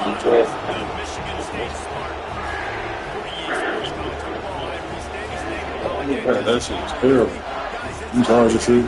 The Michigan State Smart. That shit was terrible. I'm sorry to see.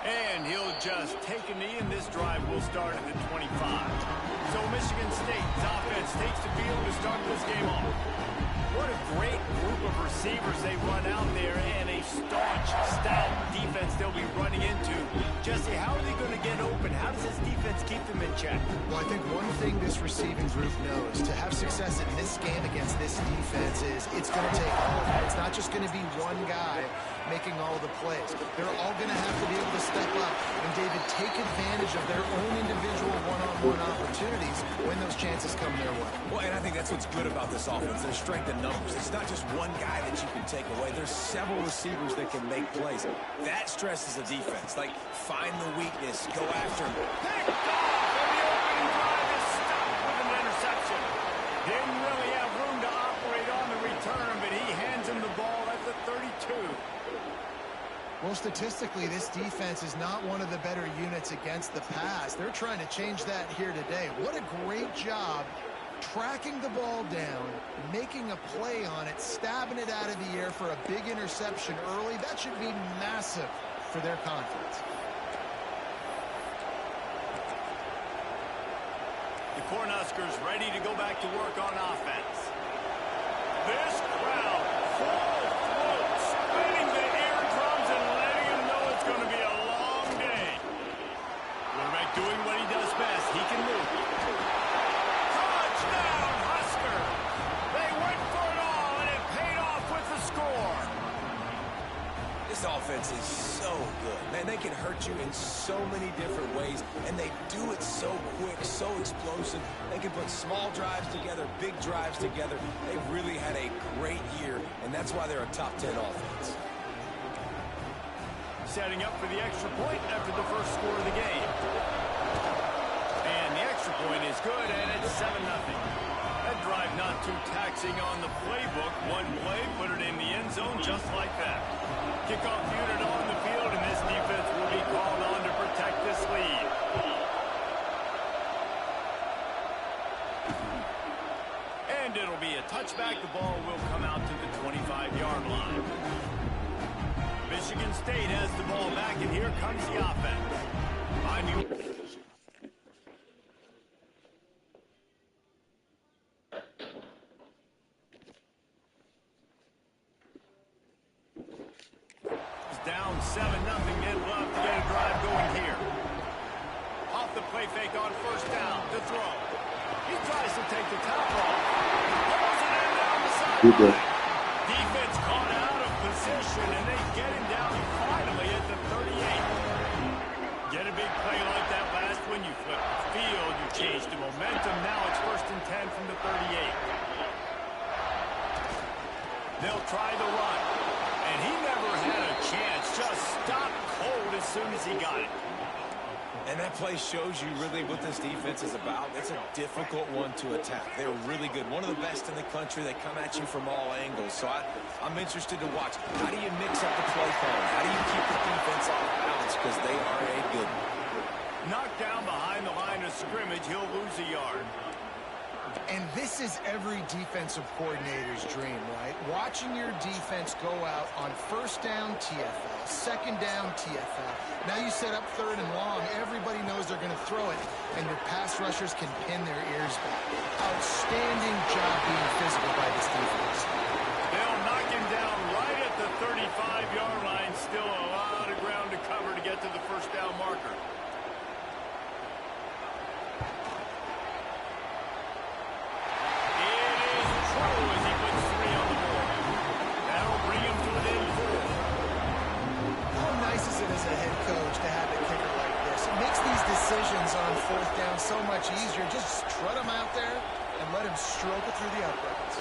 And he'll just take a knee, and this drive will start at the 25. So Michigan State's offense takes the field to start this game off. What a great group of receivers they run out there, and a staunch, stout defense they'll be running into. Jesse, how are they going to get open? How does this defense keep them in check? Well, I think one thing this receiving group knows, to have success in this game against this defense, is it's going to take all of it. It's not just going to be one guy making all the plays. They're all going to have to be able to step up and, David, take advantage of their own individual one-on-one opportunities when those chances come their way. Well, and I think that's what's good about this offense. There's strength in numbers. It's not just one guy that you can take away. There's several receivers that can make plays. That stresses the defense. Like, find the weakness, go after him. Picked off, and the opening drive is stopped with an interception. Didn't really have room to operate on the return, but he hands him the ball at the 32. Well, statistically, this defense is not one of the better units against the pass. They're trying to change that here today. What a great job tracking the ball down, making a play on it, stabbing it out of the air for a big interception early. That should be massive for their confidence. The Cornhuskers ready to go back to work on offense. This crowd full throat, spinning the eardrums and letting them know it's going to be a long day. Quarterback doing what he does best. He can move. Touchdown, Husker! They went for it all, and it paid off with the score. This offense is so good. Man, they can hurt you in so many different ways, and they do it so quick, so explosive. They can put small drives together, big drives together. They've really had a great year, and that's why they're a top 10 offense. Setting up for the extra point after the first score of the game. And the extra point is good, and it's 7-0. That drive not too taxing on the playbook. One play, put it in the end zone just like that. Kickoff unit on the field, and this defense will be called on to protect this lead. And it'll be a touchback. The ball will come out to the 25-yard line. Michigan State has the ball back, and here comes the offense. Down 7-0, then we'll have to get a drive going here. Off the play fake on first down to throw. He tries to take the top off. Pulls it in down the sideline. Defense caught out of position, and they get him down finally at the 38. Get a big play like that last one, you flip the field, you change the momentum. Now it's 1st and 10 from the 38. They'll try the run. And he never had a chance, just stopped cold as soon as he got it. And that play shows you really what this defense is about. It's a difficult one to attack. They're really good. One of the best in the country. They come at you from all angles. So I'm interested to watch. How do you mix up the play calling? How do you keep the defense off balance? Because they are a good one. Knocked down behind the line of scrimmage, he'll lose a yard. And this is every defensive coordinator's dream, right? Watching your defense go out on first down TFL, second down TFL. Now you set up 3rd and long. Everybody knows they're going to throw it, and your pass rushers can pin their ears back. Outstanding job being physical by this defense. They'll knock him down right at the 35-yard line. Still a lot of ground to cover to get to the first down marker. Decisions on 4th down so much easier. Just strut him out there and let him stroke it through the uprights.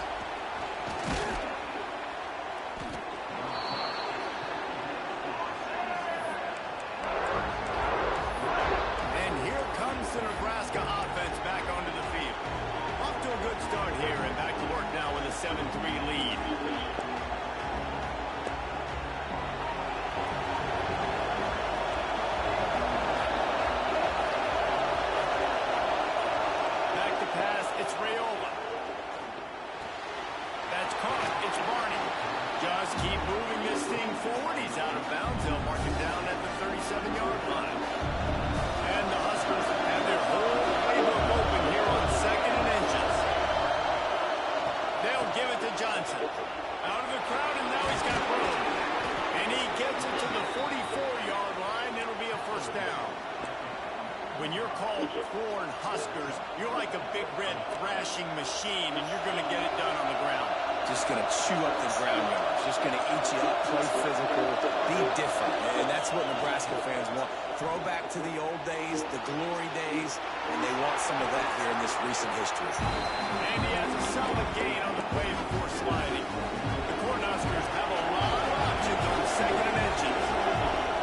Cornhuskers, you're like a big red thrashing machine, and you're going to get it done on the ground. Just going to chew up the ground yards. Just going to eat you up, play physical, be different. And that's what Nebraska fans want. Throw back to the old days, the glory days, and they want some of that here in this recent history. And he has a solid gain on the play before sliding. The Cornhuskers have a lot of options on second and inches.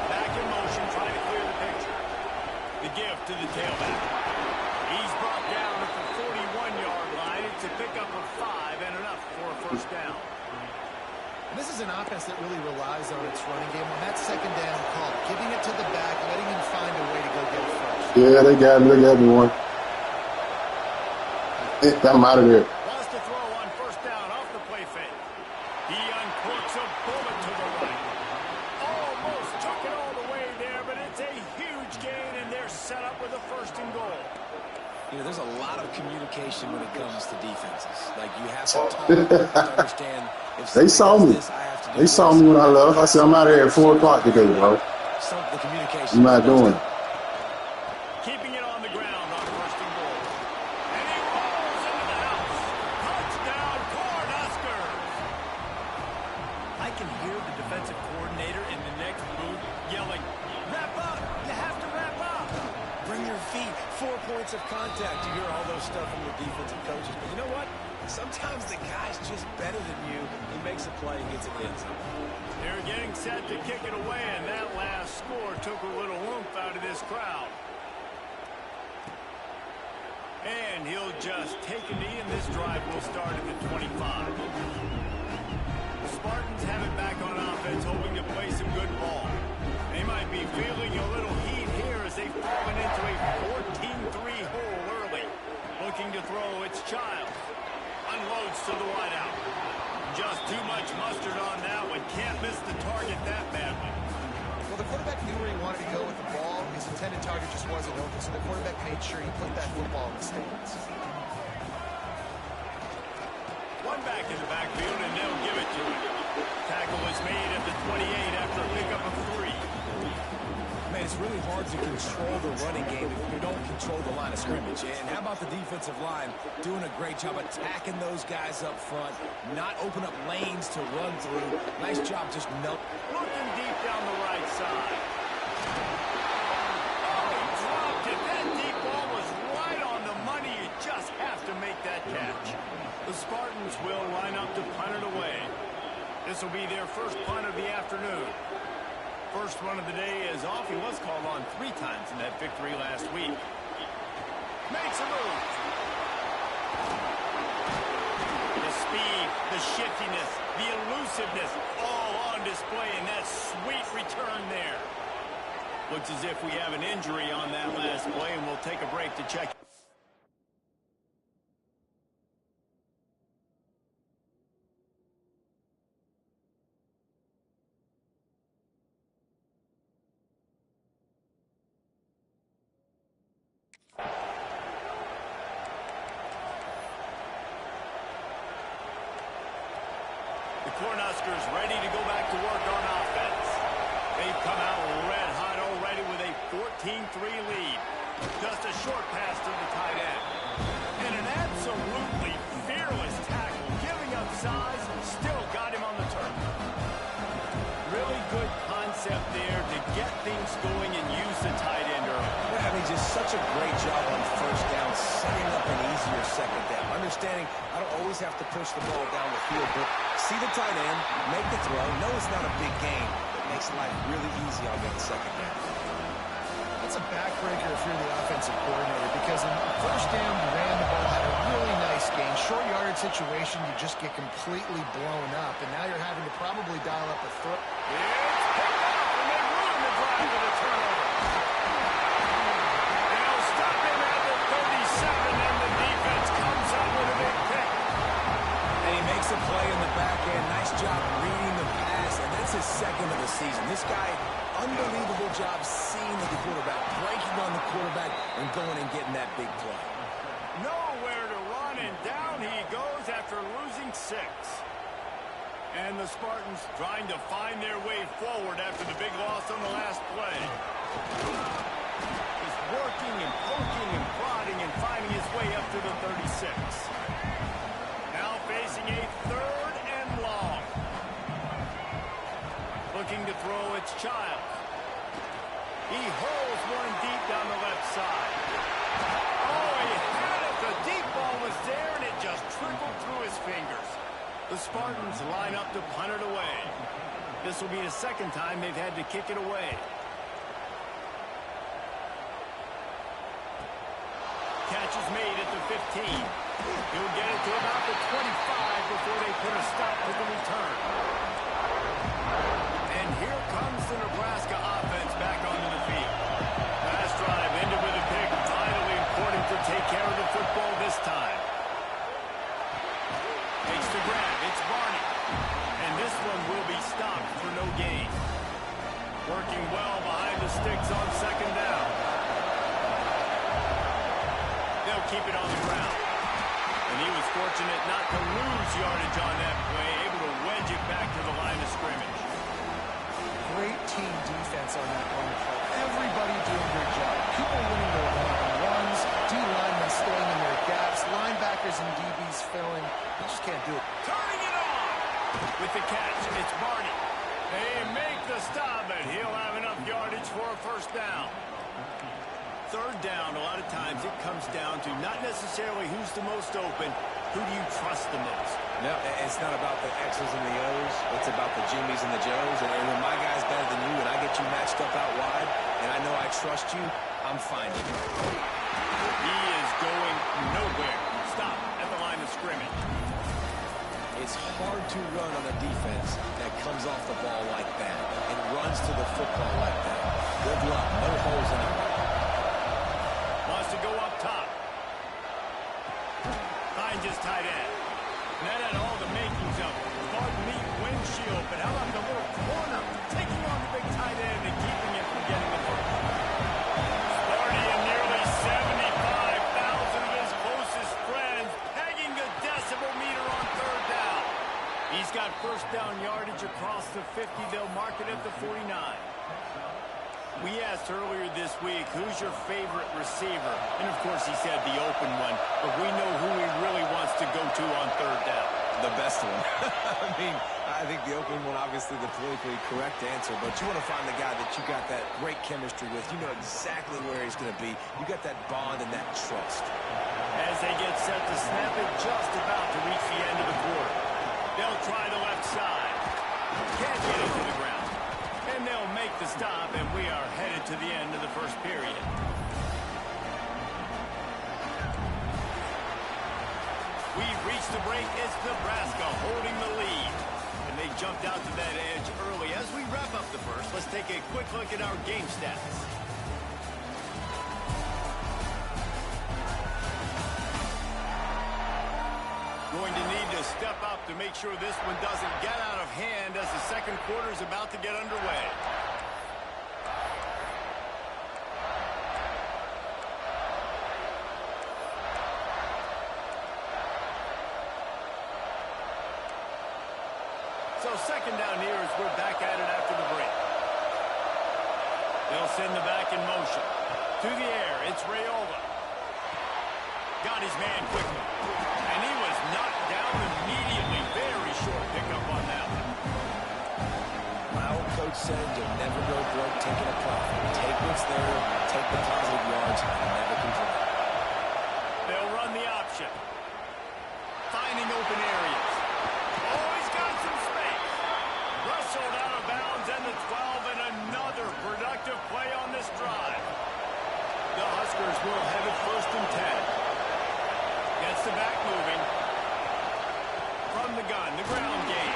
Back in motion, trying to clear the picture. The give to the tailback. He's brought down at the 41-yard line. It's a pickup of 5 and enough for a first down. And this is an offense that really relies on its running game. On that second down call, giving it to the back, letting him find a way to go get it first. Yeah, they got me. They got me one. I'm out of there. Wants to throw on first down off the play fake. He uncorks a bullet to the right. Almost took it all the way there, but it's a huge gain, and they're set up with a first and goal. You know, there's a lot of communication when it comes to defenses. Like, you have to talk to understand. If They saw me. this, I have to do They saw me when I left. I said, I'm out of here at 4 o'clock today, bro. The communication. I'm not doing it. Keeping it on the ground on first and goal. And he rolls into the house. Touchdown, Cornhuskers! I can hear the defensive coordinator in the next booth yelling, "Wrap up! You have to wrap up!" Bring your feet. 4 points of contact. You hear all those stuff from your defensive coaches. But you know what? Sometimes the guy's just better than you. He makes a play and gets it in. They're getting set to kick it away, and that last score took a little oomph out of this crowd. And he'll just take a knee, and this drive will start at the 25. The Spartans have it back on offense, hoping to play some good ball. They might be feeling a little heat here as they've fallen into a 14-3 hole early. Looking to throw, it's Childs. Unloads to the wideout. Just too much mustard on that one. Can't miss the target that badly. Well, the quarterback knew where he wanted to go with the ball. His intended target just wasn't open, so the quarterback made sure he put that football in the stands. One back in the backfield, and they'll give it to him. Tackle is made at the 28 after a pickup of 3. Man, it's really hard to control the running game if you don't control the line of scrimmage. And how about the defensive line doing a great job attacking those guys up front, not open up lanes to run through. Nice job just Looking deep down the right side. Oh, he dropped it. That deep ball was right on the money. You just have to make that catch. The Spartans will line up to punt it away. This will be their first punt of the afternoon. First one of the day is off. He was called on 3 times in that victory last week. Makes a move. The speed, the shiftiness, the elusiveness, all on display in that sweet return there. Looks as if we have an injury on that last play, and we'll take a break to check. The Cornhuskers ready to go back to work on offense. They've come out red hot already with a 14-3 lead. Just a short pass to the tight end. And an absolutely fearless tackle, giving up size, still got him on the turf. Really good concept there to get things going and use the tight end early. Yeah, I mean, just such a great job on first down, setting up an easier second down. Understanding I don't always have to push the ball down the field, but see the tight end, make the throw. No, it's not a big game, but makes life really easy on that second down. That's a backbreaker if you're the offensive coordinator, because in first down, you ran the ball, had a really nice gain. Short yardage situation, you just get completely blown up, and now you're having to probably dial up a throw. It's picked off, and they ruin the drive with a turnover. They'll stop him at the 37, and the defense comes up with a big pick. And he makes a play in the back end. Nice job reading the pass, and that's his second of the season. This guy, unbelievable job seeing the quarterback, breaking on the quarterback, and going and getting that big play. Nowhere to run, and down he goes after losing 6. And the Spartans trying to find their way forward after the big loss on the last play. Just working and poking and prodding and finding his way up to the 36. Now facing a 3rd and long. Looking to throw, it's Child. He hurls one deep down the left side. Oh, he had it. The deep ball was there, and it just trickled through his fingers. The Spartans line up to punt it away. This will be the 2nd time they've had to kick it away. Catch is made at the 15. He'll get it to about the 25 before they put a stop to the return. And here comes the Nebraska offense back onto the field. Last drive ended with a pick. Vitally important to take care of the football this time. Takes the grab. It's Barney. And this one will be stopped for no gain. Working well behind the sticks on 2nd down. They'll keep it on the ground. And he was fortunate not to lose yardage on that play, able to wedge it back to the line of scrimmage. Great team defense on that run play. Everybody doing their job. People winning their one-on-ones, D-linemen staying in their gaps, linebackers and DBs filling. You just can't do it. Turning it on! With the catch, it's Barney. They make the stop, and he'll have enough yardage for a 1st down. 3rd down, a lot of times it comes down to not necessarily who's the most open, who do you trust the most? No, it's not about the X's and the O's. It's about the Jimmies and the Joes. And when my guy's better than you and I get you matched up out wide and I know I trust you, I'm finding you. He is going nowhere. Stop at the line of scrimmage. It's hard to run on a defense that comes off the ball like that and runs to the football like that. Good luck. No holes anywhere. Wants to go up top. Finds his tight end. And that had all the makings of hard meat windshield, but how about the little corner taking on the big tight end and keeping it from getting the first? Sparty and nearly 75,000 of his closest friends pegging the decibel meter on 3rd down. He's got 1st down yardage across the 50. They'll mark it at the 49. We asked earlier this week, who's your favorite receiver? And, of course, he said the open one, but we know who he really wants to go to on 3rd down. The best one. I mean, I think the open one, obviously the politically correct answer, but you want to find the guy that you got that great chemistry with. You know exactly where he's going to be. You got that bond and that trust. As they get set to snap it, just about to reach the end of the quarter. They'll try the left side. Can't get it to the ground. And they'll make the stop, and we are headed to the end of the 1st period. We've reached the break. It's Nebraska holding the lead. And they jumped out to that edge early. As we wrap up the 1st, let's take a quick look at our game stats. Going to need to step up to make sure this one doesn't get out of hand as the 2nd quarter is about to get underway. So 2nd down here as we're back at it after the break. They'll send the back in motion. To the air, it's Raiola. Got his man quickly. And he was knocked down immediately. Very short pickup on that one. My old coach said you'll never go broke taking a profit. Take what's there, take the positive yards, and never complain. They'll run the option. Finding open areas. Oh, he's got some space. Rustled out of bounds and the 12, and another productive play on this drive. The Huskers will have it 1st and 10. Gets the back moving. From the gun, the ground game.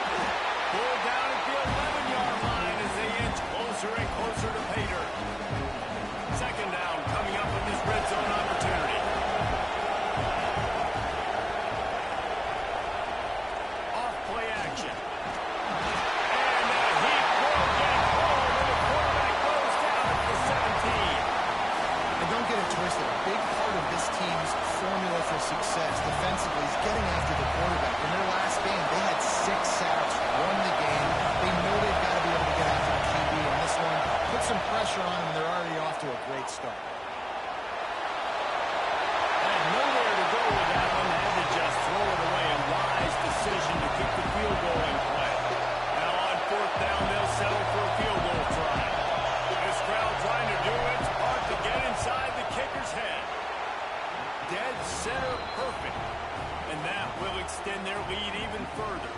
Pulled down at the 11-yard line as they inch closer and closer to pay dirt. 2nd down coming up with this red zone opportunity. Off play action. And he will get home, and the quarterback goes down at the 17. And don't get it twisted. A big part of this team's formula for success defensively is getting after the quarterback. In their last game, they had 6 sacks, won the game. They know they've got to be able to get after the QB. And this one, put some pressure on them. They're already off to a great start. And dead center perfect. And that will extend their lead even further.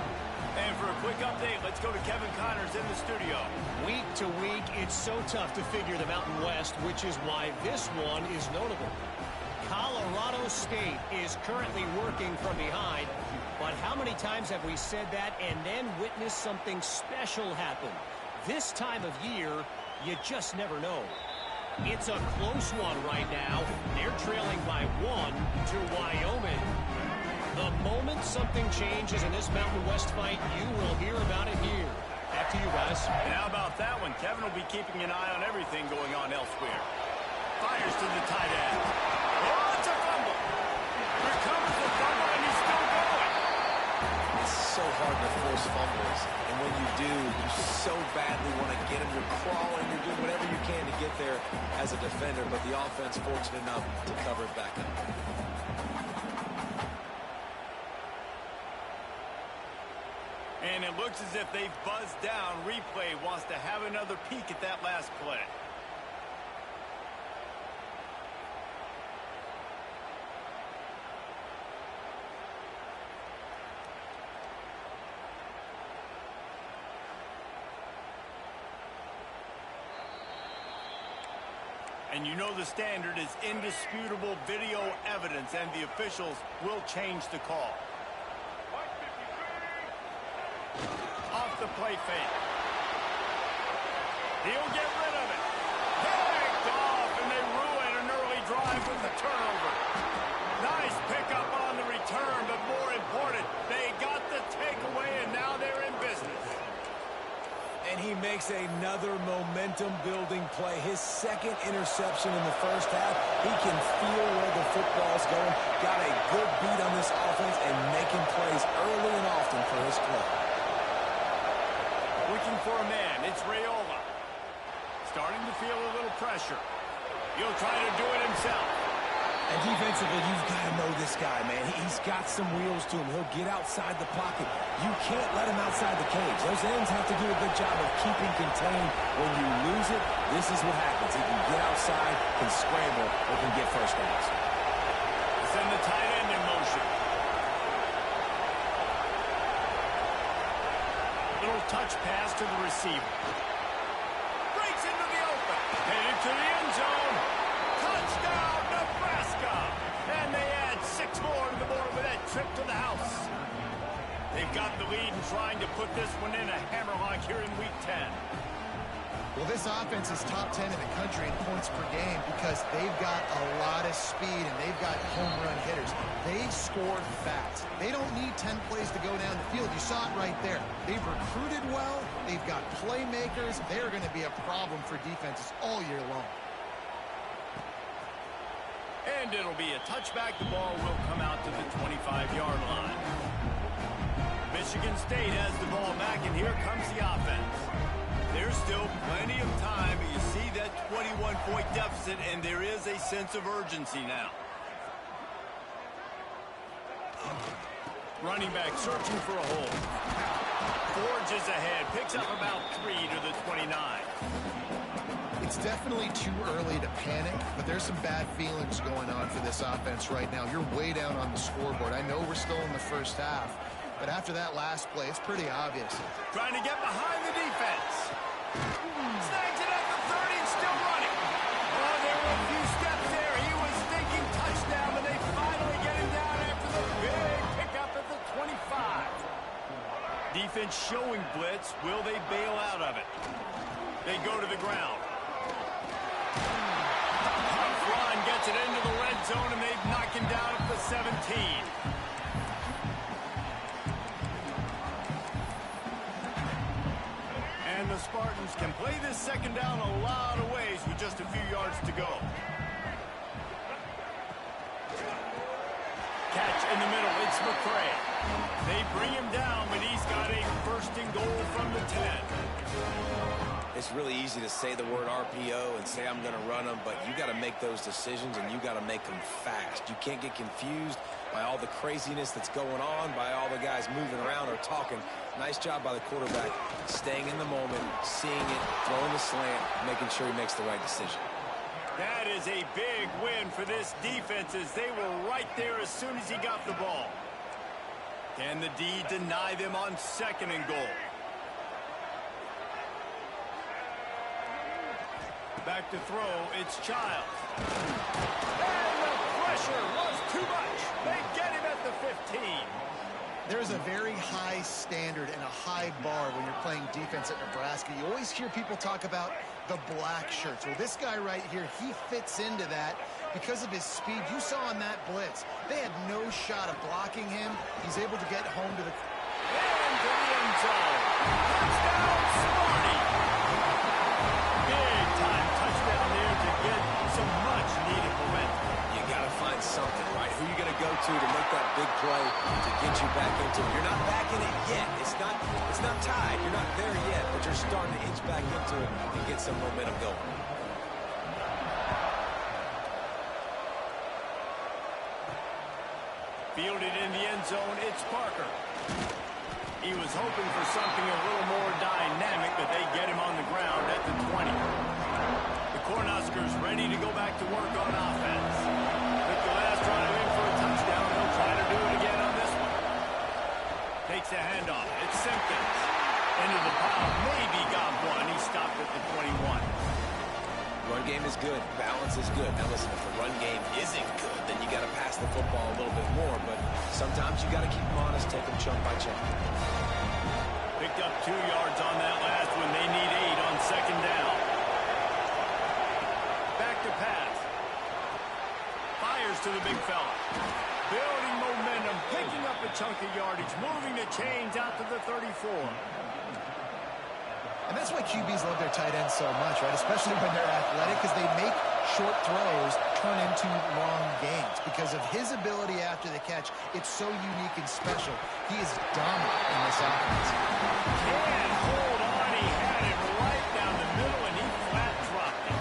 And for a quick update, let's go to Kevin Connors in the studio. Week to week, it's so tough to figure the Mountain West, which is why this one is notable. Colorado State is currently working from behind, but how many times have we said that and then witnessed something special happen? This time of year, you just never know. It's a close one right now. They're trailing by 1 to Wyoming. The moment something changes in this Mountain West fight, you will hear about it here. Back to you guys. And how about that one? Kevin will be keeping an eye on everything going on elsewhere. Fires to the tight end. Oh, it's a fumble. Recovers the fumble, and he's still going. It's so hard to force fumbles. And when you do, you so badly want to get them. You're crawling. You're doing whatever you can to get there as a defender. But the offense fortunate enough to cover it back up. And it looks as if they've buzzed down. Replay wants to have another peek at that last play. And you know the standard is indisputable video evidence, and the officials will change the call. Off the play fake. He'll get rid of it. Picked off, and they ruin an early drive with the turnover. Nice pickup on the return, but more important, they got the takeaway, and now they're in business. And he makes another momentum-building play. His second interception in the first half. He can feel where the football's going. Got a good beat on this offense and making plays early and often for his club. Looking for a man. It's Raiola. Starting to feel a little pressure. He'll try to do it himself. And defensively, you've got to know this guy, man. He's got some wheels to him. He'll get outside the pocket. You can't let him outside the cage. Those ends have to do a good job of keeping contained. When you lose it, this is what happens. He can get outside, can scramble, or can get first downs. Send the tight end in motion. Little touch pass to the receiver. Breaks into the open. Headed to the end zone. Touchdown, Nebraska. And they add 6 more to the board with that trip to the house. They've got the lead and trying to put this one in a hammerlock here in Week 10. Well, this offense is top 10 in the country in points per game because they've got a lot of speed and they've got home run hitters. They score fast. They don't need 10 plays to go down the field. You saw it right there. They've recruited well. They've got playmakers. They're going to be a problem for defenses all year long. And it'll be a touchback. The ball will come out to the 25-yard line. Michigan State has the ball back, and here comes the offense. There's still plenty of time, but you see that 21-point deficit, and there is a sense of urgency now. Running back searching for a hole. Forges ahead, picks up about 3 to the 29. It's definitely too early to panic, but there's some bad feelings going on for this offense right now. You're way down on the scoreboard. I know we're still in the first half, but after that last play, it's pretty obvious. Trying to get behind the defense. Snags it at the 30 and still running. Oh, there were a few steps there. He was thinking touchdown, but they finally get him down after the big pickup at the 25. Defense showing blitz. Will they bail out of it? They go to the ground. Run gets it into the red zone, and they've knocked him down at the 17. And the Spartans can play this second down a lot of ways with just a few yards to go. Catch in the middle, it's McCray. They bring him down, but he's got a first and goal from the 10. It's really easy to say the word RPO and say I'm going to run them, but you got to make those decisions and you got to make them fast. You can't get confused by all the craziness that's going on, by all the guys moving around or talking. Nice job by the quarterback, staying in the moment, seeing it, throwing the slant, making sure he makes the right decision. That is a big win for this defense as they were right there as soon as he got the ball. Can the D deny them on 2nd and goal? Back to throw, it's Childs. And the pressure was too much. They get him at the 15. There's a very high standard and a high bar when you're playing defense at Nebraska. You always hear people talk about the black shirts. Well, this guy right here, he fits into that because of his speed. You saw on that blitz, they had no shot of blocking him. He's able to get home to the... And to the end zone. Touchdown, Smarty. Big time touchdown there to get some much needed momentum. You got to find something, right? Who are you going to go to make that big play to get you back into it? You're not back in it yet. It's not tied. You're not there yet, but you're starting to inch back into it and get some momentum going. Fielded in the end zone, it's Parker. He was hoping for something a little more dynamic, but they get him on the ground at the 20. The Cornhuskers ready to go back to work on offense. Took the last drive in for a touchdown. They'll try to do it again on this one. Takes a handoff. It's Simpkins. Into the pile. Maybe got one. He stopped at the 21. Run game is good. Balance is good. Now listen, if the run game isn't good, then you got to pass the football a little bit more. But sometimes you got to keep them honest, take them chunk by chunk. Picked up 2 yards on that last one. They need 8 on 2nd down. Back to pass. Fires to the big fella. Building momentum, picking up a chunk of yardage, moving the chains out to the 34. And that's why QBs love their tight ends so much, right? Especially when they're athletic, because they make short throws turn into long gains. Because of his ability after the catch, it's so unique and special. He is dominant in this offense. Can't hold on. He had it right down the middle, and he flat dropped it.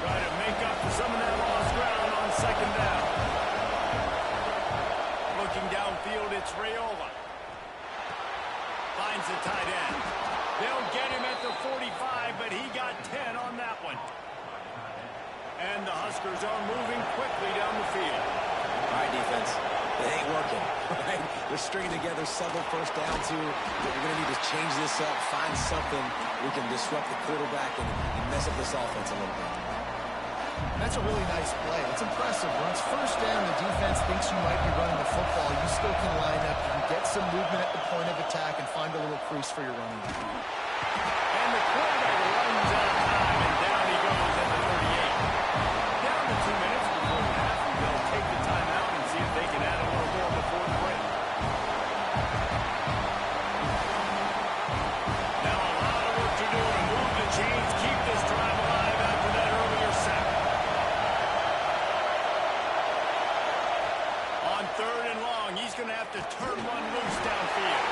Try to make up for some of that lost ground on 2nd down. Looking downfield, it's Raiola. Finds the tight end. They'll get him at the 45, but he got 10 on that one. And the Huskers are moving quickly down the field. All right, defense. It ain't working, right? They're stringing together several first downs here. But we're going to need to change this up, find something we can disrupt the quarterback and mess up this offense a little bit. That's a really nice play. It's impressive. Once first down, the defense thinks you might be running the football. You still can line up. You can get some movement at the point of attack and find a little crease for your running back. And the quarterback runs out of time, and down he goes at the 38. Down to 2 minutes before the half, and they'll take the timeout and see if they can add a little more before the break. Now a lot of work to do to move the chains, keep this drive alive after that earlier sack. On 3rd and long, he's going to have to turn one loose downfield.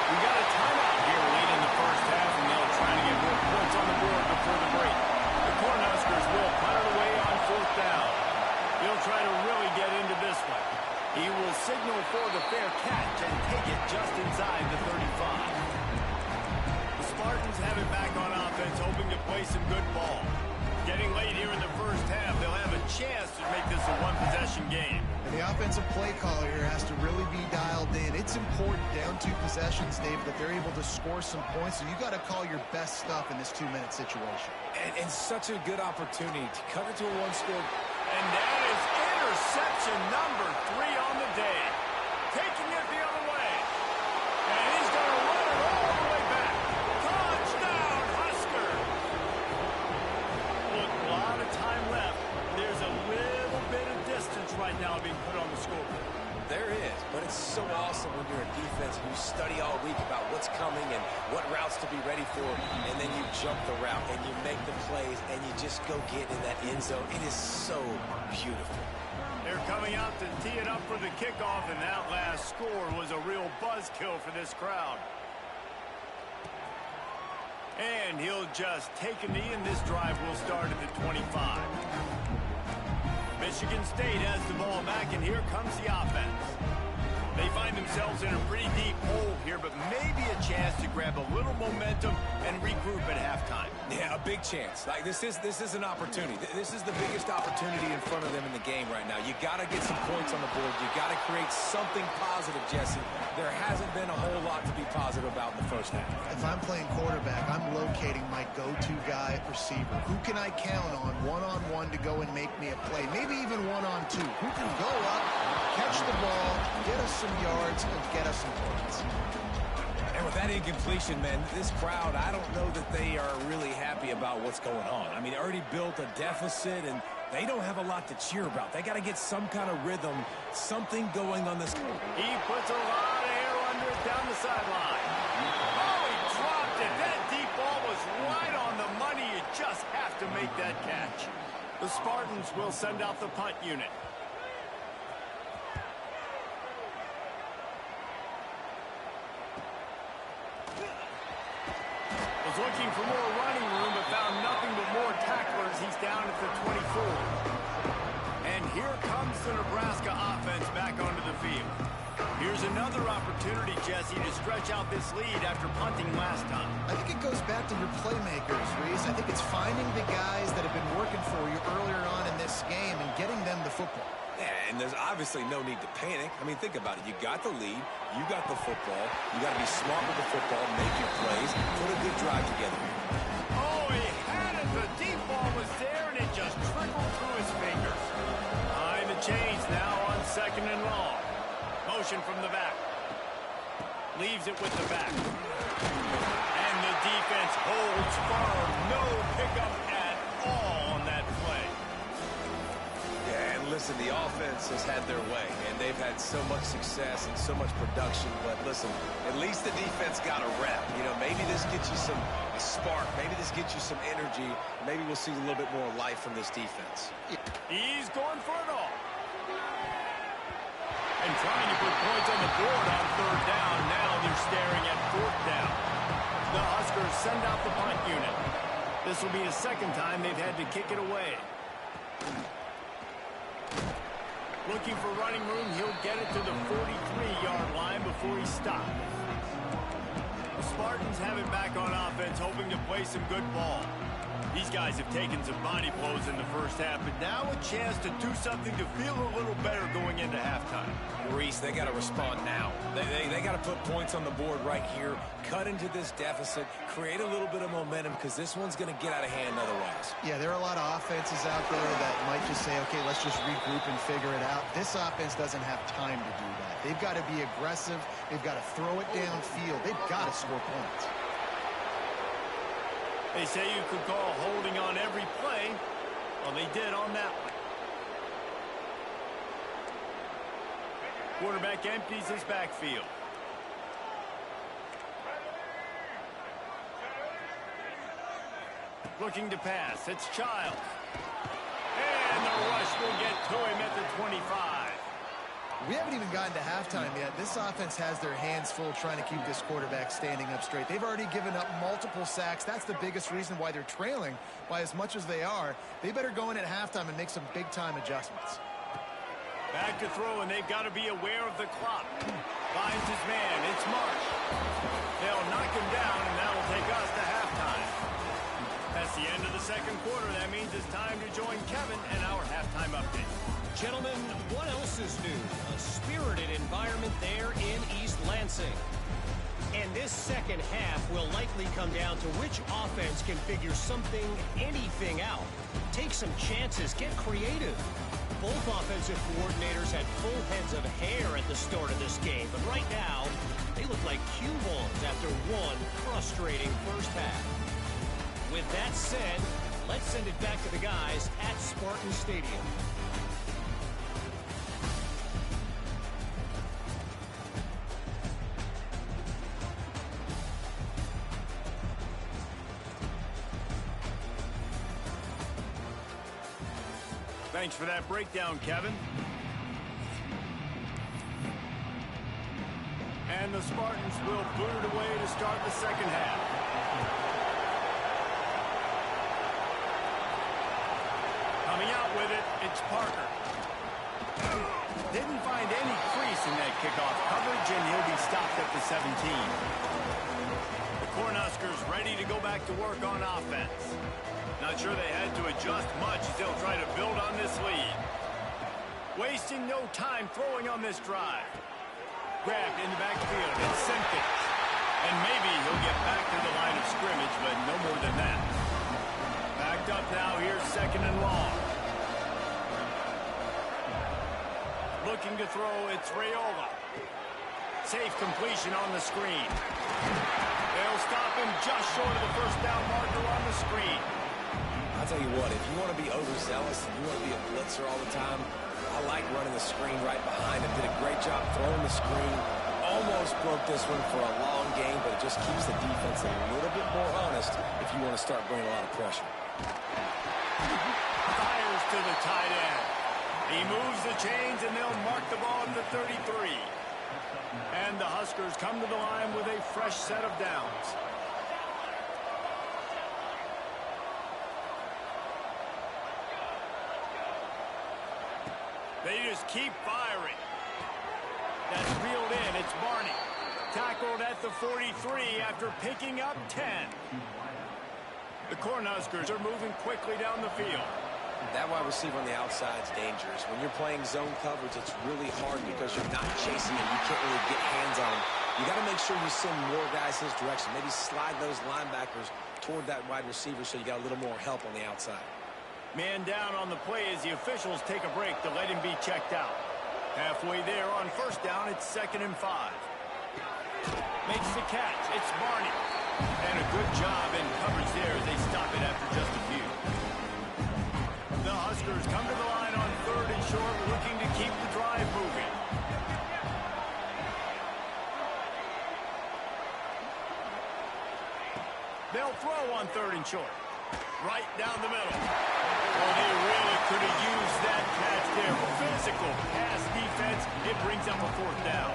We got a timeout here late in the first half, and they'll try to get more points on the board before the break. The Cornhuskers will punt it away on 4th down. He'll try to really get into this one. He will signal for the fair catch and take it just inside the 35. The Spartans have it back on offense, hoping to play some good ball. Getting late here in the first half, they'll have a chance to make this a one-possession game. And the offensive play caller here has to really be dialed in. It's important down 2 possessions, Dave, that they're able to score some points. So you got to call your best stuff in this 2-minute situation. And such a good opportunity to cut it to a one-score. And that is interception number 3 on the day. Taking it the other way. And he's going to run it all the way back. Touchdown, Husker! Look, a lot of time left. There's a little bit of distance right now being put on the scoreboard. There is, but it's so awesome when you're a defense and you study all week about what's coming and what routes to be ready for, and then you jump the route and you make the plays and you just go get in that end zone. It is so beautiful. They're coming out to tee it up for the kickoff, and that last score was a real buzzkill for this crowd. And he'll just take a knee, and this drive will start at the 25. Michigan State has the ball back, and here comes the offense. They find themselves in a pretty deep hole here, but maybe a chance to grab a little momentum and regroup at halftime. Yeah, a big chance. Like this is an opportunity. This is the biggest opportunity in front of them in the game right now. You got to get some points on the board. You got to create something positive, Jesse. There hasn't been a whole lot to be positive about in the first half. If I'm playing quarterback, I'm locating my go-to guy at receiver. Who can I count on one-on-one to go and make me a play? Maybe even one-on-two. Who can go up, catch the ball, get us some yards, and get us some points? And with that incompletion, man, this crowd, I don't know that they are really happy about what's going on. I mean, they already built a deficit, and they don't have a lot to cheer about. They got to get some kind of rhythm, something going on this. He puts a lot of air under it down the sideline. Oh, he dropped it. That deep ball was right on the money. You just have to make that catch. The Spartans will send out the punt unit. Was looking for more running room, but found nothing but more tacklers. He's down at the 24. And here comes the Nebraska offense back onto the field. Here's another opportunity, Jesse, to stretch out this lead after punting last time. I think it goes back to your playmakers, Reese. I think it's finding the guys that have been working for you earlier on in this game and getting them the football. Yeah, and there's obviously no need to panic. I mean, think about it. You got the lead. You got the football. You got to be smart with the football, make your plays, put a good drive together. Oh, he had it. The deep ball was there, and it just trickled through his fingers. Behind the chains now on 2nd and long. Motion from the back. Leaves it with the back. And the defense holds firm. No pickup at all on that play. Yeah, and listen, the offense has had their way, and they've had so much success and so much production. But listen, at least the defense got a rep. You know, maybe this gets you a spark. Maybe this gets you some energy. Maybe we'll see a little bit more life from this defense. He's going for it all. And trying to put points on the board on 3rd down. Now they're staring at 4th down. The Huskers send out the punt unit. This will be the 2nd time they've had to kick it away. Looking for running room. He'll get it to the 43-yard line before he stops. The Spartans have it back on offense, hoping to play some good ball. These guys have taken some body blows in the first half, but now a chance to do something to feel a little better going into halftime. Reese, they got to respond now. They got to put points on the board right here, cut into this deficit, create a little bit of momentum, because this one's going to get out of hand otherwise. Yeah, there are a lot of offenses out there that might just say, okay, let's just regroup and figure it out. This offense doesn't have time to do that. They've got to be aggressive. They've got to throw it downfield. They've got to score points. They say you could call holding on every play. Well, they did on that one. Quarterback empties his backfield. Looking to pass. It's Childs. And the rush will get to him at the 25. We haven't even gotten to halftime yet. This offense has their hands full trying to keep this quarterback standing up straight. They've already given up multiple sacks. That's the biggest reason why they're trailing by as much as they are. They better go in at halftime and make some big-time adjustments. Back to throw, and they've got to be aware of the clock. Finds his man. It's Marsh. They'll knock him down, and that will take us to halftime. That's the end of the 2nd quarter. That means it's time to join Kevin and our halftime update. Gentlemen, what else is new? A spirited environment there in East Lansing. And this 2nd half will likely come down to which offense can figure something, anything out. Take some chances, get creative. Both offensive coordinators had full heads of hair at the start of this game, but right now, they look like cue balls after one frustrating first half. With that said, let's send it back to the guys at Spartan Stadium. Thanks for that breakdown, Kevin. And the Spartans will boot it away to start the 2nd half. Coming out with it, it's Parker. Didn't find any crease in that kickoff. 17. The Cornhuskers ready to go back to work on offense. Not sure they had to adjust much as they'll try to build on this lead. Wasting no time throwing on this drive. Grabbed in the backfield and sent it. And maybe he'll get back to the line of scrimmage, but no more than that. Backed up now, here's 2nd and long. Looking to throw, it's Raiola. Safe completion on the screen. They'll stop him just short of the first down marker on the screen. I'll tell you what, if you want to be overzealous and you want to be a blitzer all the time, I like running the screen right behind him. Did a great job throwing the screen. Almost broke this one for a long game, but it just keeps the defense a little bit more honest if you want to start bringing a lot of pressure. Fires to the tight end. He moves the chains, and they'll mark the ball at the 33. And the Huskers come to the line with a fresh set of downs. They just keep firing. That's reeled in. It's Barney. Tackled at the 43 after picking up 10. The Cornhuskers are moving quickly down the field. That wide receiver on the outside is dangerous. When you're playing zone coverage, it's really hard because you're not chasing him. You can't really get hands on him. You got to make sure you send more guys his direction. Maybe slide those linebackers toward that wide receiver so you got a little more help on the outside. Man down on the play as the officials take a break to let him be checked out. Halfway there on first down, it's 2nd and 5. Makes the catch. It's Barney. And a good job in coverage there as they stop it after just a few. The Huskers come to the line on 3rd and short, looking to keep the drive moving. They'll throw on 3rd and short. Right down the middle. Well, they really could have used that catch there. Physical pass defense. It brings up a 4th down.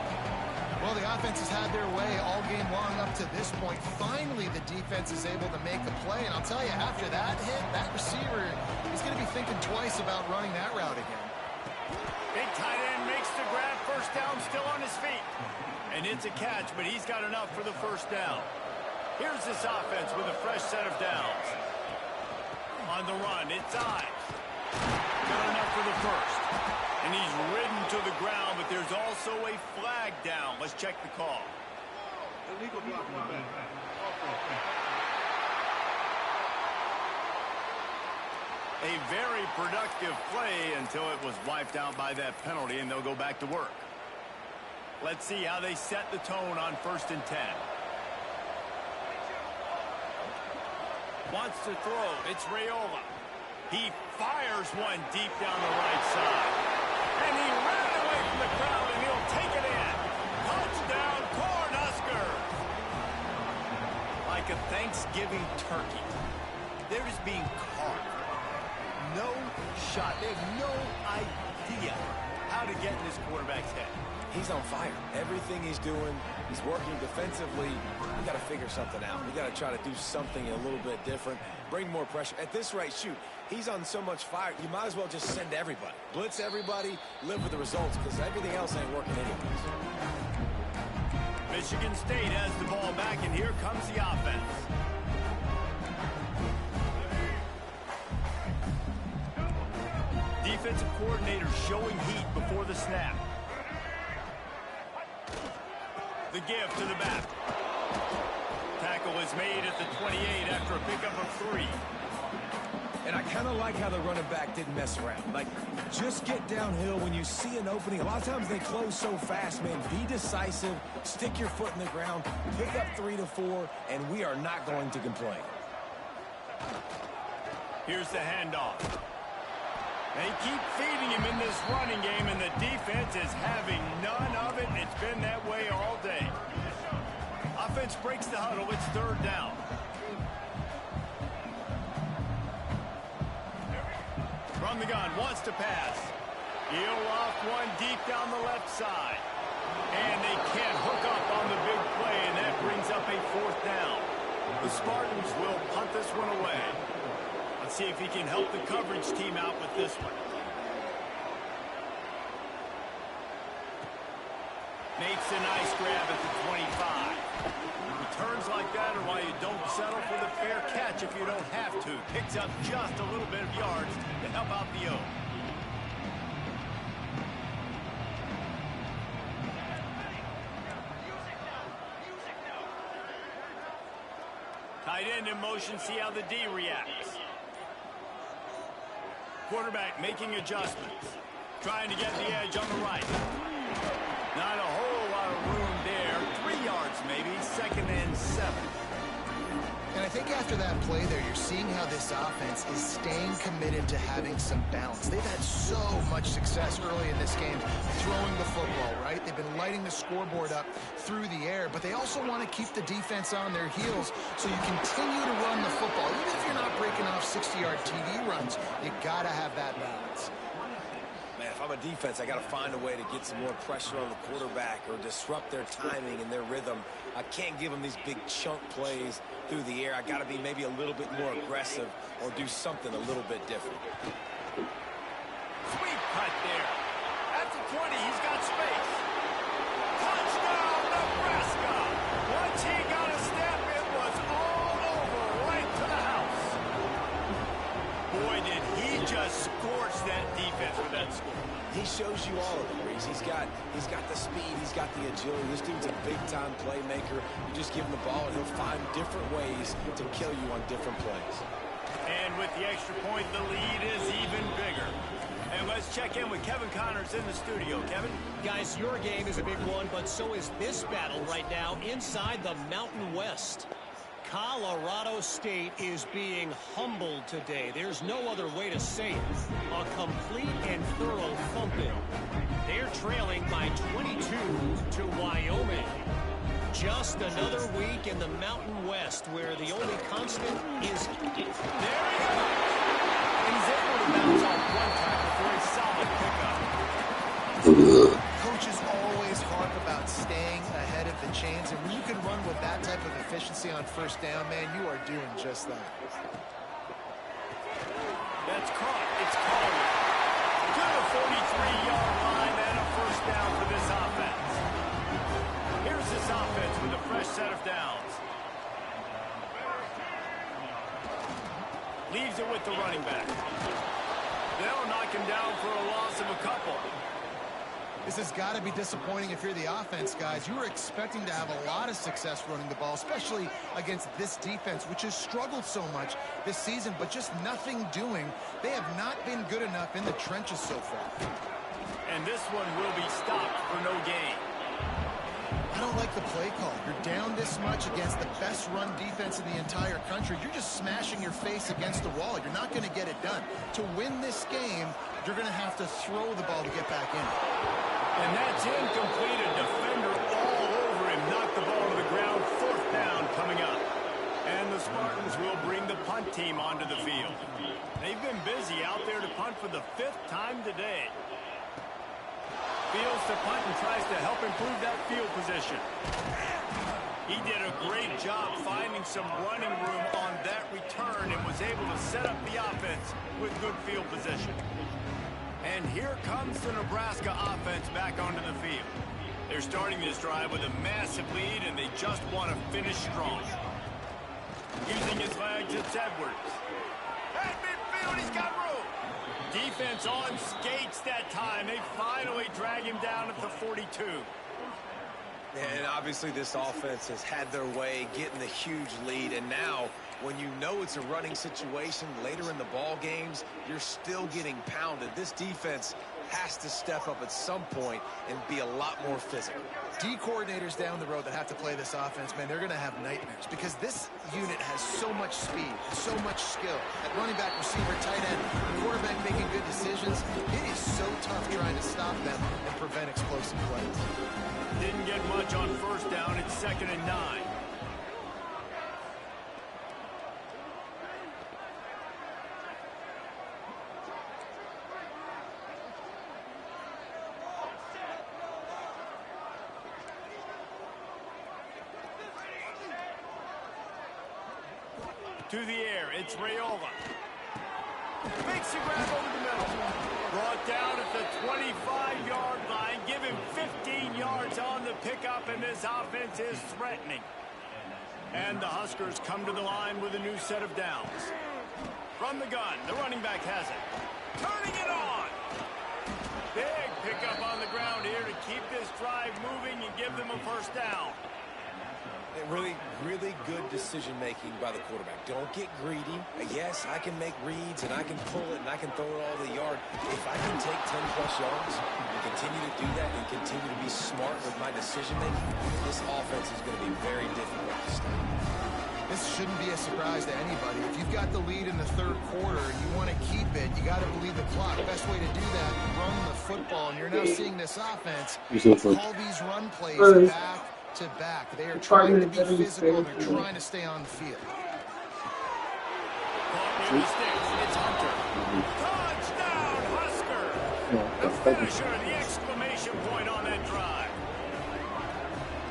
Well, the offense has had their way all game long up to this point. Finally, the defense is able to make a play. And I'll tell you, after that hit, that receiver is going to be thinking twice about running that route again. Big tight end makes the grab. First down, still on his feet. And it's a catch, but he's got enough for the first down. Here's this offense with a fresh set of downs. On the run, it's Ives. Got enough for the first. And he's ridden to the ground, but there's also a flag down. Let's check the call. Illegal block. A very productive play until it was wiped out by that penalty, and they'll go back to work. Let's see how they set the tone on 1st and 10. Wants to throw. It's Raiola. He fires one deep down the right side. And he ran away from the crowd, and he'll take it in. Touchdown, Cornhuskers. Like a Thanksgiving turkey. They're just being carved. No shot. They have no idea how to get in this quarterback's head. He's on fire. Everything he's doing, he's working defensively. We got to figure something out. We got to try to do something a little bit different, bring more pressure. At this rate, shoot, he's on so much fire, you might as well just send everybody. Blitz everybody, live with the results, because everything else ain't working anyways. Michigan State has the ball back, and here comes the offense. Defensive coordinator showing heat before the snap. The give to the back. Tackle is made at the 28 after a pickup of 3. And I kind of like how the running back didn't mess around. Like, just get downhill when you see an opening. A lot of times they close so fast, man. Be decisive, stick your foot in the ground, pick up 3 to 4, and we are not going to complain. Here's the handoff. They keep feeding him in this running game, and the defense is having none of it, and it's been that way all day. Offense breaks the huddle. It's 3rd down. From the gun, wants to pass. He'll off one deep down the left side. And they can't hook up on the big play, and that brings up a 4th down. The Spartans will punt this one away. Let's see if he can help the coverage team out with this one. Makes a nice grab at the 25. Returns like that are why you don't settle for the fair catch if you don't have to. Picks up just a little bit of yards to help out the O. Tight end in motion, see how the D reacts. Quarterback making adjustments. Trying to get the edge on the right. Not a whole lot of room there. 3 yards maybe, 2nd and 7. And I think after that play there, you're seeing how this offense is staying committed to having some balance. They've had so much success early in this game throwing the football, right? They've been lighting the scoreboard up through the air, but they also want to keep the defense on their heels so you continue to run the football. Even if you're not breaking off 60-yard TD runs, you got to have that balance. Man, if I'm a defense, I got to find a way to get some more pressure on the quarterback or disrupt their timing and their rhythm. I can't give them these big chunk plays through the air. I got to be maybe a little bit more aggressive or do something a little bit different. Sweet cut there. At the 20, he's got space. Touchdown, Nebraska. Once he got a step, it was all over right to the house. Boy, did he just scorch that defense with that score. He shows you all of it, Reese. He's got the speed, he's got the agility. This dude's a big-time playmaker. You just give him the ball, and he'll find different ways to kill you on different plays. And with the extra point, the lead is even bigger. And let's check in with Kevin Connors in the studio. Kevin? Guys, your game is a big one, but so is this battle right now inside the Mountain West. Colorado State is being humbled today. There's no other way to say it. A complete and thorough thumping. They're trailing by 22 to Wyoming. Just another week in the Mountain West where the only constant is... There he goes! And he's able to bounce off one tackle for a solid pickup. Coaches always harp about staying ahead of the chains, and when you can run with that type of efficiency on first down, man, you are doing just that. That's caught. It's called. To the 43-yard line and a first down for this offense. Here's this offense with a fresh set of downs. Leaves it with the running back. They'll knock him down for a loss of a couple. This has got to be disappointing if you're the offense, guys. You were expecting to have a lot of success running the ball, especially against this defense, which has struggled so much this season, but just nothing doing. They have not been good enough in the trenches so far. And this one will be stopped for no gain. I don't like the play call. You're down this much against the best run defense in the entire country. You're just smashing your face against the wall. You're not going to get it done. To win this game, you're going to have to throw the ball to get back in. And that's incomplete. A defender all over him. Knocked the ball to the ground. 4th down coming up. And the Spartans will bring the punt team onto the field. They've been busy out there to punt for the 5th time today. Fields to punt and tries to help improve that field position. He did a great job finding some running room on that return and was able to set up the offense with good field position. And here comes the Nebraska offense back onto the field. They're starting this drive with a massive lead, and they just want to finish strong. Using his legs, it's Edwards. At midfield, he's got room. Defense on skates that time. They finally drag him down at the 42. And obviously this offense has had their way getting the huge lead, and now when you know it's a running situation later in the ball games, you're still getting pounded. This defense has to step up at some point and be a lot more physical. D coordinators down the road that have to play this offense, man, they're going to have nightmares because this unit has so much speed, so much skill. At running back, receiver, tight end, quarterback making good decisions. It is so tough trying to stop them and prevent explosive plays. Didn't get much on first down. It's 2nd and 9. To the air, it's Rayola. Makes a grab over the middle. Brought down at the 25-yard line. Give him 15 yards yards on the pickup, and this offense is threatening. And the Huskers come to the line with a new set of downs. From the gun, the running back has it. Turning it on. Big pickup on the ground here to keep this drive moving and give them a first down. Really, really good decision-making by the quarterback. Don't get greedy. Yes, I can make reads, and I can pull it, and I can throw it all the yard. If I can take 10-plus yards and continue to do that and continue to be smart with my decision-making, this offense is going to be very difficult to stop. This shouldn't be a surprise to anybody. If you've got the lead in the third quarter and you want to keep it, you got to bleed the clock. Best way to do that, run the football. And you're now seeing this offense call these run plays back to back. They are trying to be physical. They're trying to stay on the field. It's Hunter. Touchdown, Husker! The finisher, the exclamation point on that drive.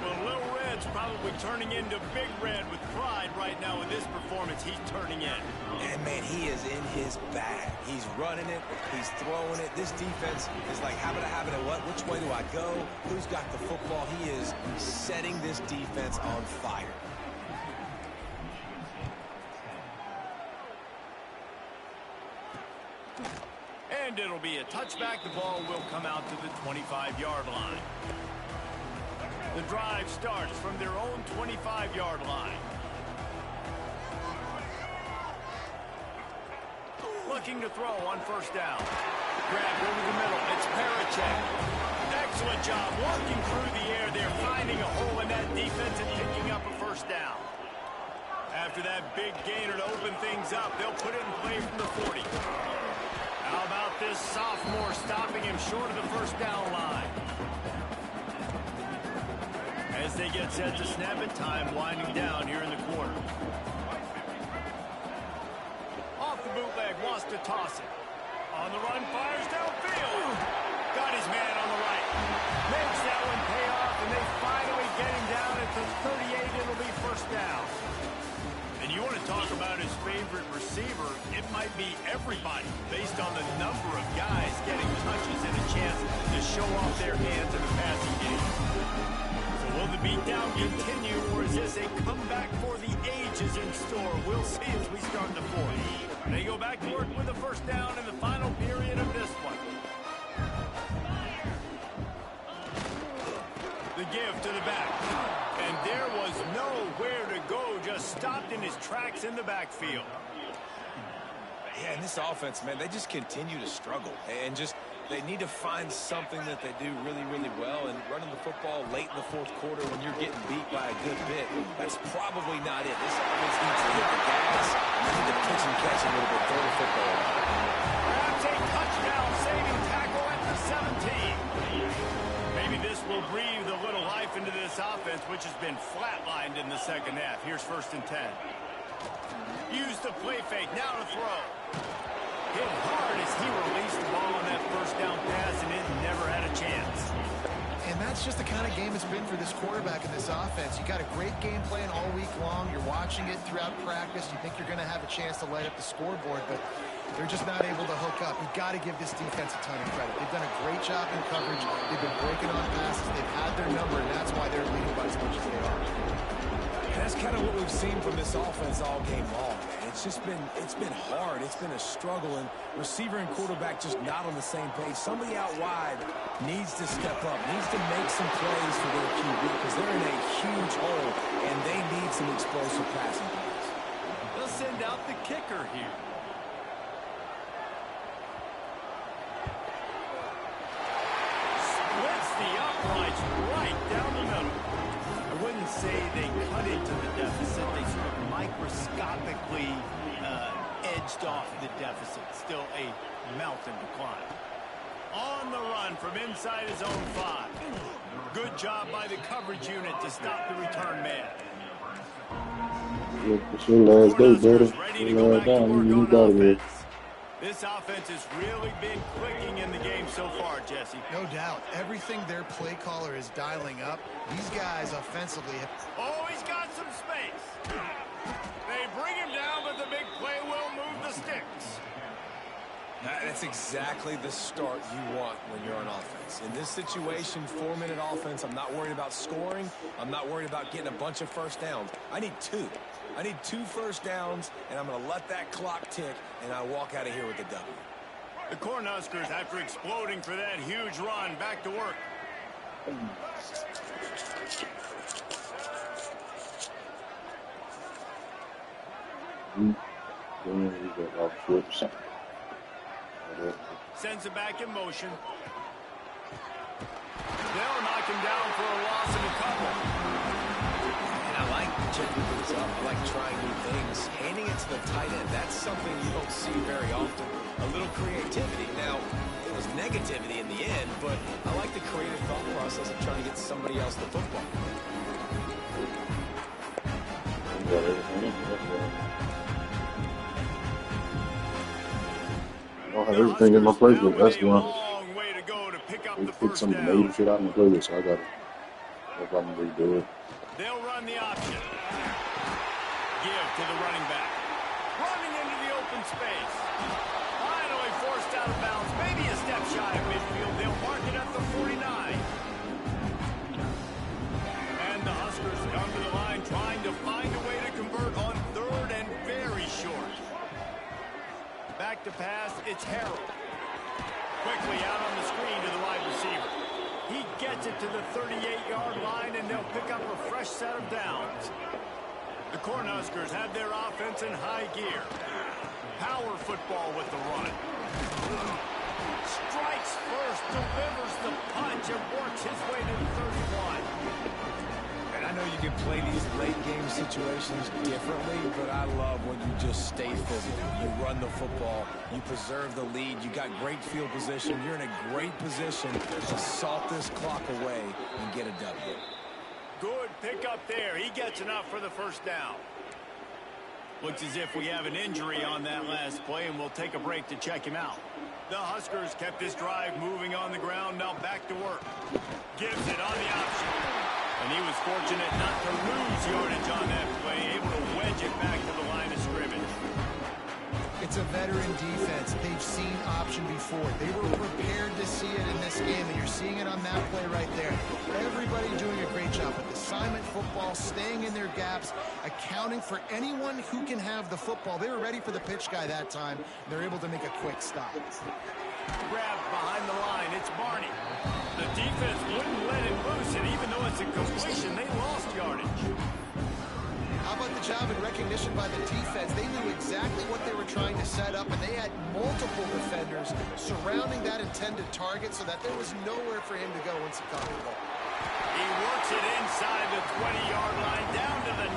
Well, Little Red's probably turning into Big Red with pride right now with this performance he's turning in. And, man, he is in his bag. He's running it. He's throwing it. This defense is like, how about I have it at what? Which way do I go? Who's got the football? He is setting this defense on fire. And it'll be a touchback. The ball will come out to the 25-yard line. The drive starts from their own 25-yard line. Looking to throw on first down. Grab over the middle. It's Parachek. Excellent job working through the air there, finding a hole in that defense and picking up a first down. After that big gainer to open things up, they'll put it in play from the 40. How about this sophomore stopping him short of the first down line? As they get set to snap it, time winding down here in the quarter. Off the bootleg, wants to toss it. On the run, fires downfield. Got his man on the right. Makes that one pay off, and they finally get him down at the 38. It'll be first down. And you want to talk about his favorite receiver, it might be everybody based on the number of guys getting touches and a chance to show off their hands in the passing game. So will the beatdown continue, or is this a comeback for the ages in store? We'll see as we start the fourth. They go back to work with the first down in the final period of this one. The give to the back. And there was nowhere to go, just stopped in his tracks in the backfield. Yeah, and this offense, man, they just continue to struggle. And just, they need to find something that they do really, really well. And running the football late in the fourth quarter when you're getting beat by a good bit, that's probably not it. This offense needs to hit the gas. They need to pitch and catch a little bit, throw the football. Grabs a touchdown, saving tackle at the 17. Maybe this will breathe a little life into this offense, which has been flatlined in the second half. Here's 1st and 10. Use the play fake, now to throw. Hit hard as he released the ball on that first down pass, and it never had a chance. And that's just the kind of game it's been for this quarterback in this offense. You got a great game plan all week long. You're watching it throughout practice. You think you're going to have a chance to light up the scoreboard, but they're just not able to hook up. You've got to give this defense a ton of credit. They've done a great job in coverage. They've been breaking on passes. They've had their number, and that's why they're leading by as much as they are. And that's kind of what we've seen from this offense all game long, man. It's been hard. It's been a struggle, and receiver and quarterback just not on the same page. Somebody out wide needs to step up, needs to make some plays for their QB because they're in a huge hole, and they need some explosive passing plays. They'll send out the kicker here. Splits the uprights right down the middle. I wouldn't say they cut into the deficit. They sort of microscopically edged off the deficit. Still a mountain to climb. On the run from inside his own 5. Good job by the coverage unit to stop the return man. Yeah, it's your last day, brother. Your last down. You got it, man. This offense has really been clicking in the game so far, Jesse. No doubt. Everything their play caller is dialing up, these guys offensively have... Oh, he's got some space. They bring him down, but the big play will move the sticks. That's exactly the start you want when you're on offense. In this situation, 4-minute offense, I'm not worried about scoring. I'm not worried about getting a bunch of first downs. I need 2. I need 2 first downs, and I'm going to let that clock tick, and I walk out of here with the W. The Cornhuskers, after exploding for that huge run, back to work. Sends it back in motion. They'll knock him down for a loss of a couple. And I like checking things up. I like trying new things. Handing it to the tight end, that's something you don't see very often. A little creativity. Now, it was negativity in the end, but I like the creative thought process of trying to get somebody else the football. I don't have everything in my playbook. That's why. Long way to go to pick up the Pick first some down. native shit out in my playbook, so I gotta redo it. They'll run the option. Give to the running back. Running into the open space. Finally forced out of bounds. Maybe a step shy of midfield. They'll mark it at the 49. And the Huskers come to the line trying to find a way to convert on 3rd and very short. Back to pass, it's Harrell. Quickly out on the screen to the wide receiver. He gets it to the 38-yard line, and they'll pick up a fresh set of downs. The Cornhuskers have their offense in high gear. Power football with the run. Strikes first, delivers the punch, and works his way to the 31. And I know you can play these late-game situations differently, but I love when you just stay physical. You run the football. You preserve the lead. You got great field position. You're in a great position to salt this clock away and get a W. Good pick up there. He gets enough for the first down. Looks as if we have an injury on that last play, and we'll take a break to check him out. The Huskers kept this drive moving on the ground. Now back to work. Gives it on the option. And he was fortunate not to lose yardage on that play, able to wedge it back to the line of scrimmage. It's a veteran defense. They've seen option before. They were prepared to see it in this game, and you're seeing it on that play right there. Everybody doing a great job with assignment football, staying in their gaps, accounting for anyone who can have the football. They were ready for the pitch guy that time, and they're able to make a quick stop. Grabbed behind the line. It's Barney. The defense wouldn't let him loose, and even though it's a completion, they lost yardage. How about the job and recognition by the defense? They knew exactly what they were trying to set up, and they had multiple defenders surrounding that intended target so that there was nowhere for him to go once he caught the ball. He works it inside the 20-yard line, down to the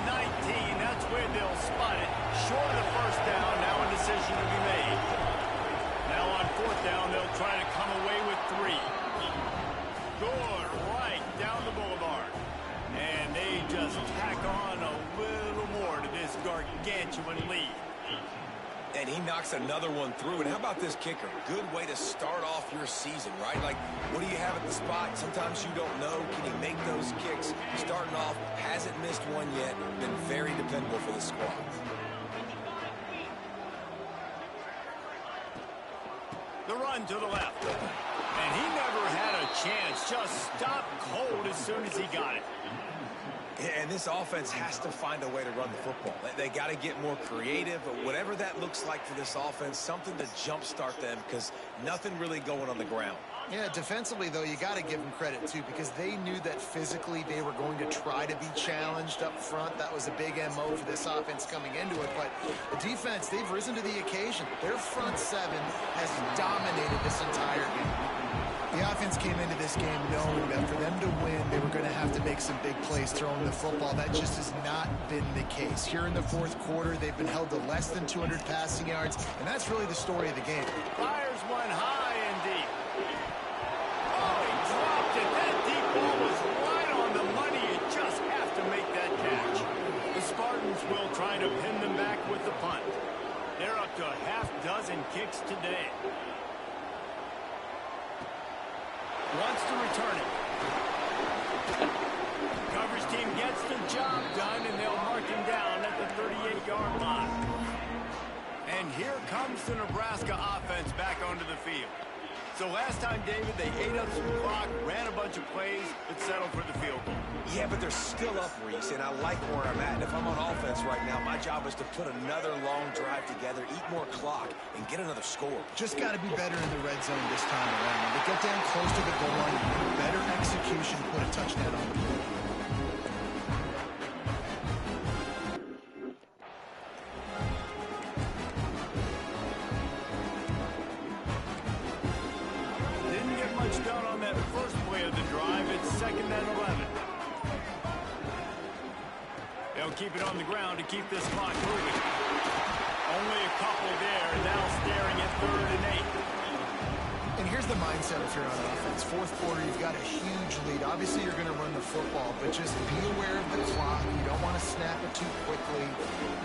19. That's where they'll spot it. Short of the first down, now a decision to be made. Now on 4th down, they'll try to come away with 3. Good right down the boulevard. And they just tack on a little more to this gargantuan lead. And he knocks another one through. And how about this kicker? Good way to start off your season, right? Like, what do you have at the spot? Sometimes you don't know. Can he make those kicks? Starting off, hasn't missed one yet. Been very dependable for the squad. The run to the left. And he never had a chance. Just stopped cold as soon as he got it. And this offense has to find a way to run the football. They got to get more creative, but whatever that looks like for this offense, something to jumpstart them because nothing really going on the ground. Yeah, defensively, though, you got to give them credit, too, because they knew that physically they were going to try to be challenged up front. That was a big MO for this offense coming into it. But the defense, they've risen to the occasion. Their front seven has dominated this entire game. The offense came into this game knowing that for them to win, they were going to have to make some big plays throwing the football. That just has not been the case. Here in the 4th quarter, they've been held to less than 200 passing yards, and that's really the story of the game. Fires one high and deep. Oh, he dropped it. That deep ball was right on the money. You just have to make that catch. The Spartans will try to pin them back with the punt. They're up to a half-dozen kicks today. Wants to return it. Coverage team gets the job done, and they'll mark him down at the 38-yard line. And And here comes the Nebraska offense back onto the field. So last time, David, they ate up some clock, ran a bunch of plays, but settled for the field goal. Yeah, but they're still up, Reese, and I like where I'm at. And if I'm on offense right now, my job is to put another long drive together, eat more clock, and get another score. Just got to be better in the red zone this time around. When they get down close to the goal line, better execution, put a touchdown on the board. Done on that first play of the drive. It's 2nd and 11. They'll keep it on the ground to keep this clock moving. Only a couple there, and now staring at 3rd and 8. And here's the mindset if you're on offense. 4th quarter, you've got a huge lead. Obviously, you're going to run the football, but just be aware of the clock. You don't want to snap it too quickly.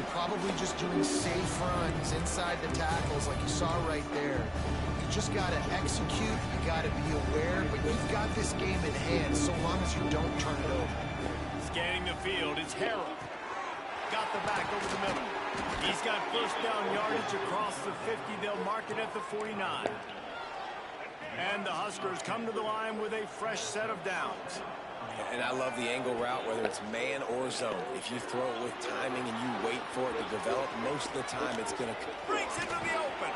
You're probably just doing safe runs inside the tackles like you saw right there. Just got to execute, you got to be aware, but you've got this game in hand so long as you don't turn it over. Scanning the field, it's Harrell. Got the back over the middle. He's got first down yardage across the 50. They'll mark it at the 49. And the Huskers come to the line with a fresh set of downs. And I love the angle route, whether it's man or zone. If you throw it with timing and you wait for it to develop, most of the time it's going to... Breaks into the open.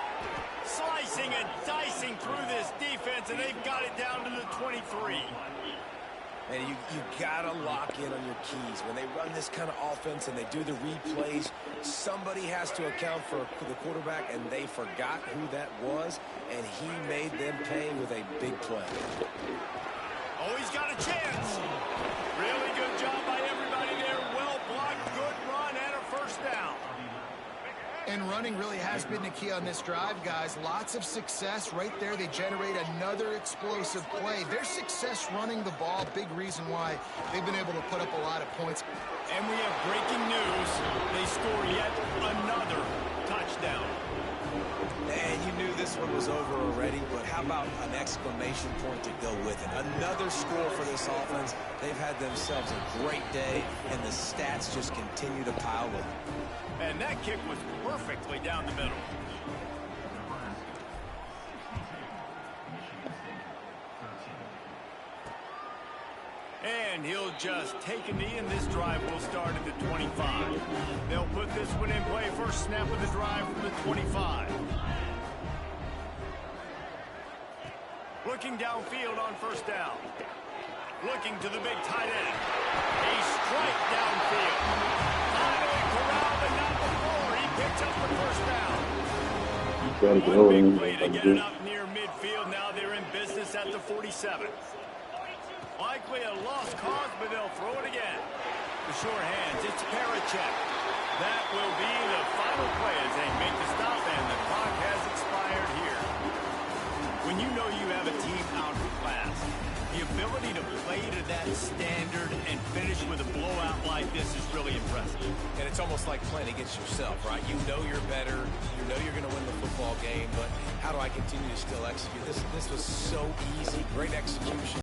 Slicing and dicing through this defense, and they've got it down to the 23. And you got to lock in on your keys. When they run this kind of offense and they do the replays, somebody has to account for the quarterback, and they forgot who that was, and he made them pay with a big play. Oh, he's got a chance. Really good job by everybody there. Well blocked, good run, and a first down. And running really has been the key on this drive, guys. Lots of success right there. They generate another explosive play. Their success running the ball, big reason why they've been able to put up a lot of points. And we have breaking news. They score yet another touchdown. And you knew this one was over already, but how about an exclamation point to go with it? Another score for this offense. They've had themselves a great day, and the stats just continue to pile up. And that kick was perfectly down the middle. And he'll just take a knee, and this drive will start at the 25. They'll put this one in play. First snap of the drive from the 25. Looking downfield on first down. Looking to the big tight end. A strike downfield. Finally corralled, but not before. He picks up the first down. Gotta go. One big play to get it up near midfield. Now they're in business at the 47. Likely a lost cause, but they'll throw it again. The sure hands, it's Parachek. That will be the final play as they make the stop, and the clock has expired here. When you know you have a team outclassed, the ability to play to that standard and finish with a blowout like this is really impressive. And it's almost like playing against yourself, right? You know you're better. You know you're going to win the football game, but how do I continue to still execute? This was so easy. Great execution.